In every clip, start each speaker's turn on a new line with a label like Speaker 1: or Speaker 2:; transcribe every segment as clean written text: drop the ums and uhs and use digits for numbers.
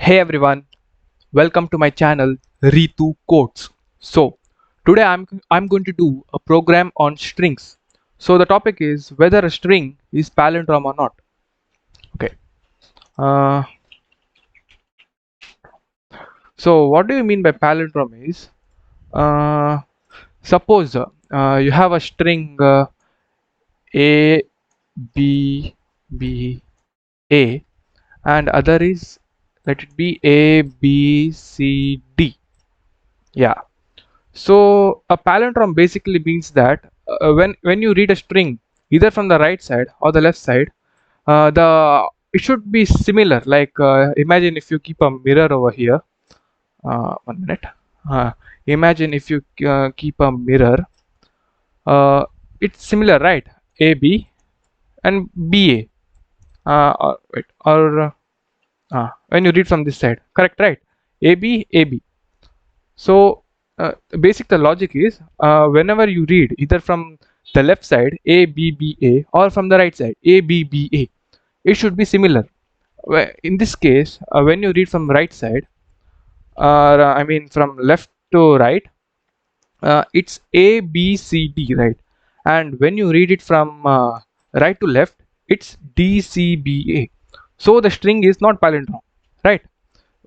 Speaker 1: Hey everyone, welcome to my channel Ritu Codes. So today I'm going to do a program on strings. So the topic is whether a string is palindrome or not. Okay. Uh, so what do you mean by palindrome is uh, suppose you have a string A B B A and other is, let it be, A B C D. Yeah. So a palindrome basically means that when you read a string either from the right side or the left side, the it should be similar. Like imagine if you keep a mirror over here. 1 minute. Uh, Imagine if you keep a mirror. It's similar, right? A B and B A. When you read from this side, correct, right? A B A B. So the logic is whenever you read either from the left side A B B A or from the right side A B B A, it should be similar. In this case, when you read from right side, I mean from left to right, it's A B C D, right? And when you read it from right to left, it's D C B A. So the string is not palindrome, right?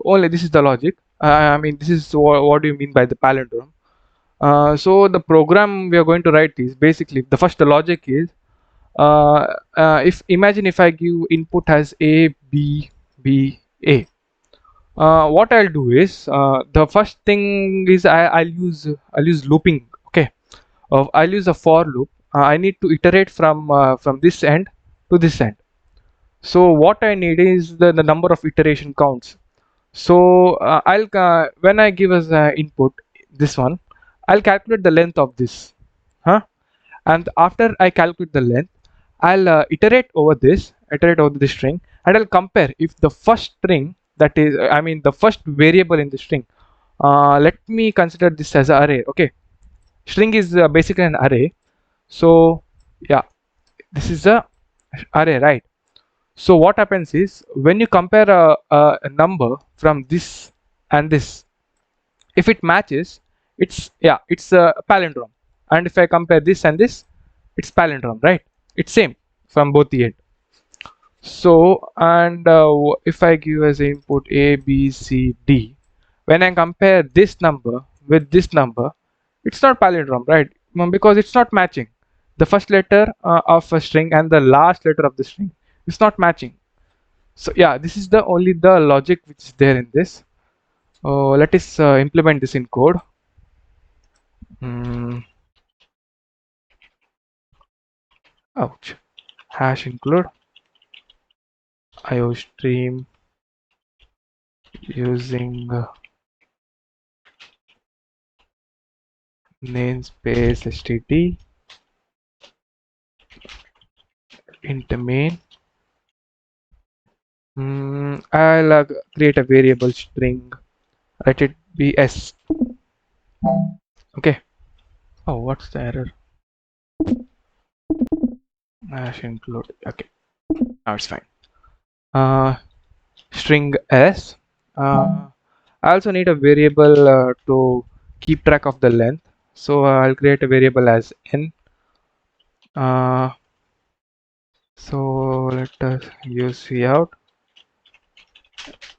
Speaker 1: Only this is the logic. I mean, this is what do you mean by the palindrome? So the program we are going to write is basically the first logic is if imagine if I give input as A B B A. What I'll do is the first thing is I'll use looping. Okay, I'll use a for loop. I need to iterate from this end to this end. So what I need is the number of iteration counts. So I'll when I give as input this one, I'll calculate the length of this, huh? And after I calculate the length, I'll iterate over this string, and I'll compare if the first string, that is, I mean the first variable in the string. Let me consider this as an array. Okay, string is basically an array. So yeah, this is a array, right? So what happens is when you compare a number from this and this, if it matches, it's a palindrome. And if I compare this and this, it's palindrome, right? It's same from both the end. So and if I give as input A B C D, when I compare this number with this number, it's not palindrome, right? Because it's not matching. The first letter of a string and the last letter of the string is not matching. So yeah, this is the only the logic which is there in this. Let us implement this in code. Mm, ouch. Hash include iostream using namespace std int main. I'll create a variable string. Let it be s. Okay. Oh, what's the error? Hash include. Okay. Now it's fine. String s. I also need a variable to keep track of the length. So I'll create a variable as n. So let us use cout.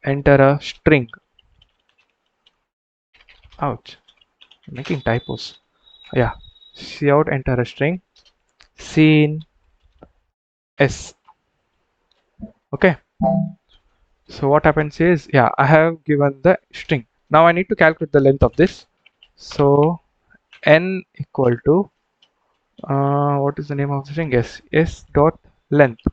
Speaker 1: Enter a string. Ouch, I'm making typos. Yeah, cout, enter a string. Scene s. Okay. So what happens is, yeah, I have given the string. Now I need to calculate the length of this. So n equal to what is the name of the string? S dot length.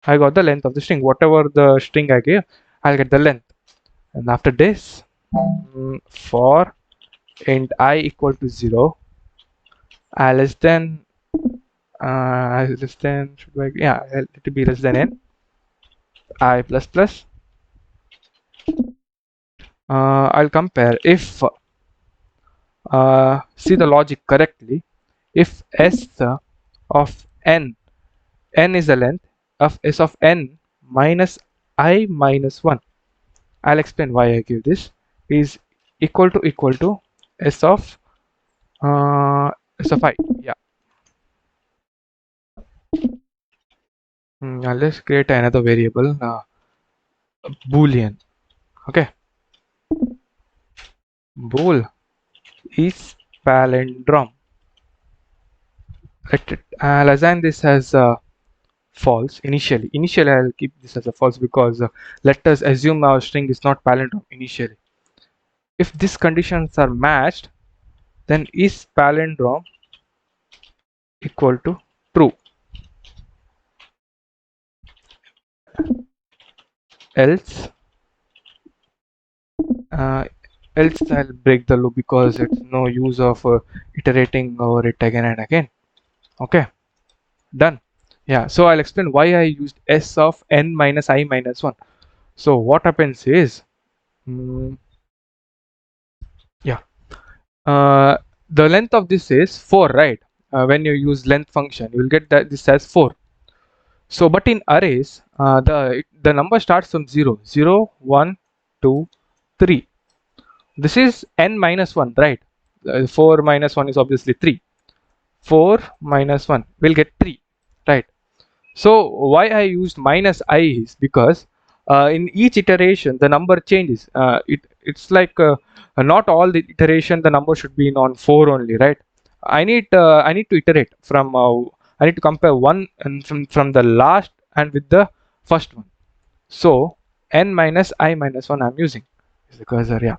Speaker 1: I got the length of the string. Whatever the string I gave, I'll get the length. And after this, for int I equal to 0, I less than should I, yeah, let it be less than n, I plus plus. I'll compare if see the logic correctly. If s of n is the length of s of n minus I minus 1. I'll explain why I give this. Is equal to s of s of I. Yeah. Now let's create another variable, boolean. Okay. Bool is palindrome. I'll assign this as false initially. Initially, I'll keep this as a false because let us assume our string is not palindrome initially. If these conditions are matched, then is palindrome equal to true. Else, uh, else I'll break the loop because it's no use of iterating over it again and again. Okay, done. Yeah, so I'll explain why I used s of n minus I minus 1. So what happens is, mm, yeah, the length of this is 4, right? When you use length function, you will get that this as 4. So, but in arrays, the number starts from 0, 0, 1, 2, 3. This is n minus 1, right? 4 minus 1 is obviously 3. 4 minus 1 will get 3, right? So why I used minus I is because in each iteration the number changes. It's like not all the iteration the number should be in on 4 only, right? I need to iterate from I need to compare one and from the last and with the first one. So n minus I minus 1 I'm using is the cursor. Yeah.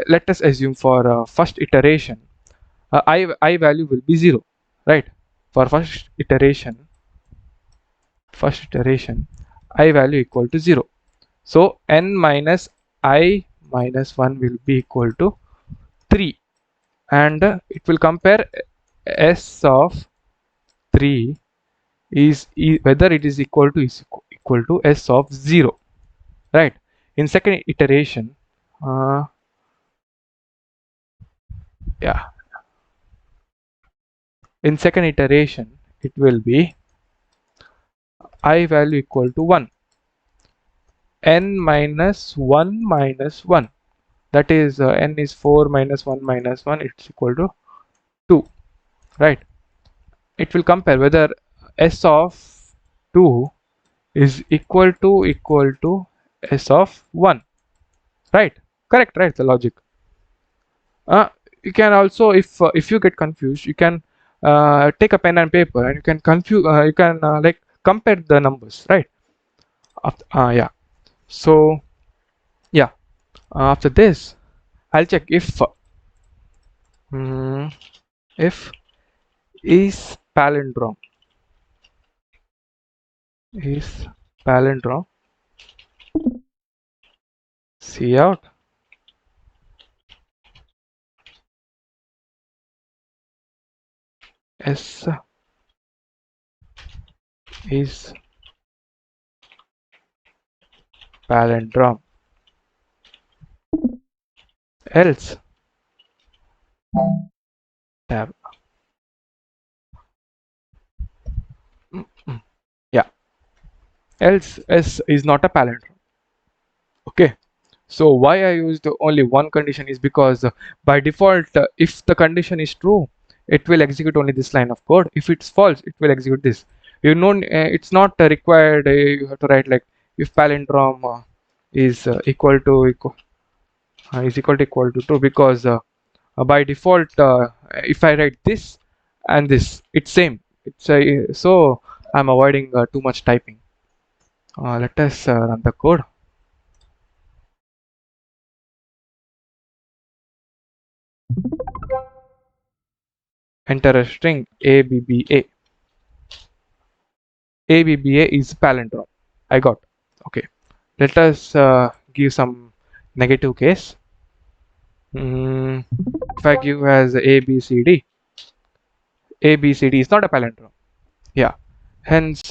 Speaker 1: Let us assume for first iteration I value will be 0, right? For first iteration I value equal to 0. So n minus I minus 1 will be equal to 3, and it will compare s of 3 is whether it is equal to s of 0, right? In second iteration, uh, yeah, in second iteration it will be I value equal to 1, n minus 1 minus 1, that is n is 4 minus 1 minus 1, it's equal to 2, right? It will compare whether s of 2 is equal to s of 1, right? Correct, right? The logic. You can also, if you get confused, you can take a pen and paper and you can like compare the numbers, right? Yeah. So yeah, after this I'll check mm, if is palindrome is palindrome see out s is palindrome, else tab. Yeah, else s is not a palindrome. Okay. So why I used only one condition is because by default, if the condition is true, it will execute only this line of code. If it's false, it will execute this. You know, it's not required. You have to write like if palindrome is equal to true, because by default, if I write this and this, it's same. It's so I'm avoiding too much typing. Let us run the code. Enter a string ABBA. ABBA is palindrome. I got. Okay. Let us give some negative case. If I give as ABCD, ABCD is not a palindrome. Yeah. Hence,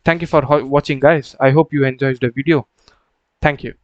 Speaker 1: thank you for watching, guys. I hope you enjoyed the video. Thank you.